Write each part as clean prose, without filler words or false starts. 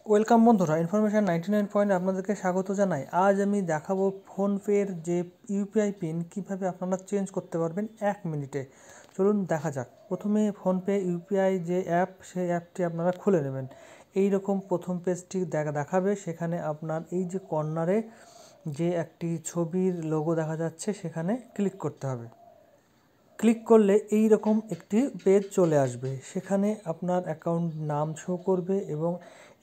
Welcome বন্ধুরা, information 99 point আপনাদেরকে স্বাগত জানাই। আজ আমি দেখাবো ফোনপের যে ইউপিআই পিন কিভাবে আপনারা চেঞ্জ করতে পারবেন 1 মিনিটে। চলুন দেখা যাক। প্রথমে ফোনপে ইউপিআই যে অ্যাপ, সেই অ্যাপটি আপনারা খুলে নেবেন। এই রকম প্রথম পেজটি দেখাবে। সেখানে আপনার এই যে কর্নারে যে একটি ছবির লোগো দেখা যাচ্ছে, সেখানে ক্লিক করতে হবে। ক্লিক করলে এই রকম একটি পেজ চলে আসবে। সেখানে আপনার অ্যাকাউন্ট নাম শো করবে এবং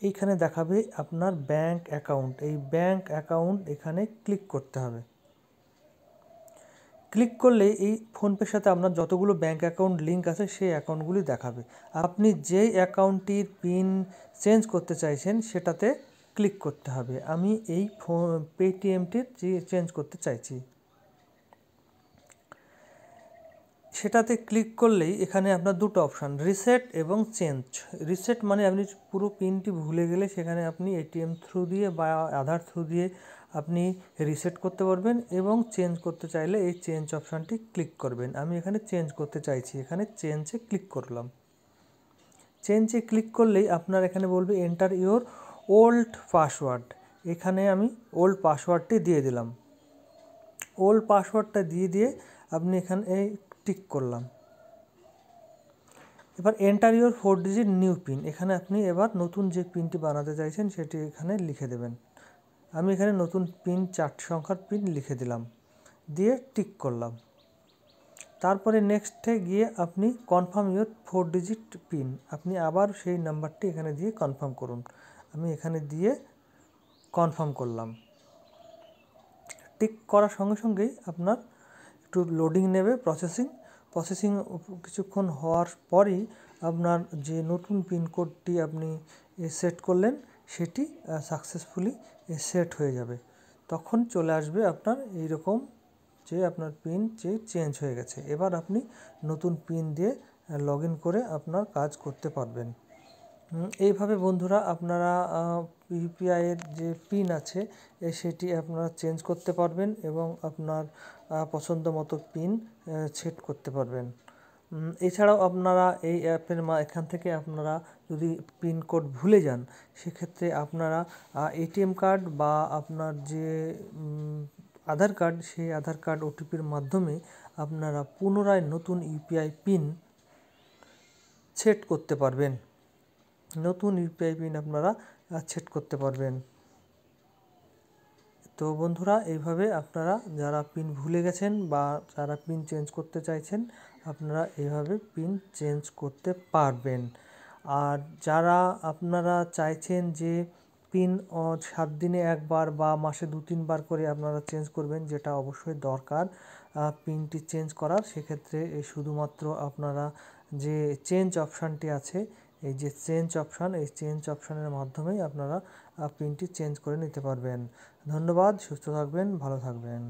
এইখানে দেখাবে আপনার ব্যাংক অ্যাকাউন্ট। এই ব্যাংক অ্যাকাউন্ট এখানে ক্লিক করতে হবে। ক্লিক করলে এই ফোনপের সাথে আপনার যতগুলো ব্যাংক অ্যাকাউন্ট লিঙ্ক আছে সেই অ্যাকাউন্টগুলি দেখাবে। আপনি যেই অ্যাকাউন্টটির পিন চেঞ্জ করতে চাইছেন সেটাতে ক্লিক করতে হবে। আমি এই পেটিএমটির চেঞ্জ করতে চাইছি। সেটাতে ক্লিক করলেই এখানে আপনার দুটো অপশান, রিসেট এবং চেঞ্জ। রিসেট মানে আপনি পুরো পিনটি ভুলে গেলে সেখানে আপনি এটিএম থ্রু দিয়ে বা আধার থ্রু দিয়ে আপনি রিসেট করতে পারবেন, এবং চেঞ্জ করতে চাইলে এই চেঞ্জ অপশানটি ক্লিক করবেন। আমি এখানে চেঞ্জ করতে চাইছি, এখানে চেঞ্জে ক্লিক করলাম। চেঞ্জে ক্লিক করলেই আপনার এখানে বলবে এন্টার ইওর ওল্ড পাসওয়ার্ড। এখানে আমি ওল্ড পাসওয়ার্ডটি দিয়ে দিলাম। ওল্ড পাসওয়ার্ডটা দিয়ে আপনি এখানে টিক করলাম। এবার enter your 4 digit new pin. এখানে আপনি এবার নতুন যে পিনটি বানাতে চাইছেন সেটি এখানে লিখে দেবেন। আমি এখানে নতুন পিন 4 সংখ্যার পিন লিখে দিলাম, দিয়ে টিক করলাম। তারপরে নেক্সটে গিয়ে আপনি কনফার্ম ইওর 4 ডিজিট পিন, আপনি আবার সেই নাম্বারটি এখানে দিয়ে কনফার্ম করুন। আমি এখানে দিয়ে কনফার্ম করলাম। টিক করার সঙ্গে সঙ্গেই আপনার একটু লোডিং নেবে, প্রসেসিং কিছুক্ষণ হওয়ার পরই আপনার যে নতুন পিনকোডটি আপনি সেট করলেন সেটি সাকসেসফুলি সেট হয়ে যাবে। তখন চলে আসবে আপনার এই রকম যে আপনার পিন চেঞ্জ হয়ে গেছে। এবার আপনি নতুন পিন দিয়ে লগ ইন করে আপনার কাজ করতে পারবেন। এইভাবে বন্ধুরা আপনারা ইউপিআইয়ের যে পিন আছে সেটি আপনারা চেঞ্জ করতে পারবেন এবং আপনার পছন্দ মতো পিন সেট করতে পারবেন। এছাড়াও আপনারা এই অ্যাপের এখান থেকে আপনারা যদি পিনকোড ভুলে যান, সেক্ষেত্রে আপনারা এটিএম কার্ড বা আপনার যে আধার কার্ড, সেই আধার কার্ড ওটিপির মাধ্যমে আপনারা পুনরায় নতুন ইউপিআই পিন সেট করতে পারবেন। নতুন ইউপিআই পিন আপনারা সেট করতে পারবেন। তো বন্ধুরা, এইভাবে আপনারা যারা পিন ভুলে গেছেন বা যারা পিন চেঞ্জ করতে চাইছেন, আপনারা এইভাবে পিন চেঞ্জ করতে পারবেন। আর যারা আপনারা চাইছেন যে পিন 7 দিনে একবার বা মাসে 2-3 বার করে আপনারা চেঞ্জ করবেন, যেটা অবশ্যই দরকার পিনটি চেঞ্জ করার, সেক্ষেত্রে শুধুমাত্র আপনারা যে চেঞ্জ অপশানটি আছে, এই যে চেঞ্জ অপশান, এই চেঞ্জ অপশানের মাধ্যমেই আপনারা পিনটি চেঞ্জ করে নিতে পারবেন। ধন্যবাদ, সুস্থ থাকবেন, ভালো থাকবেন।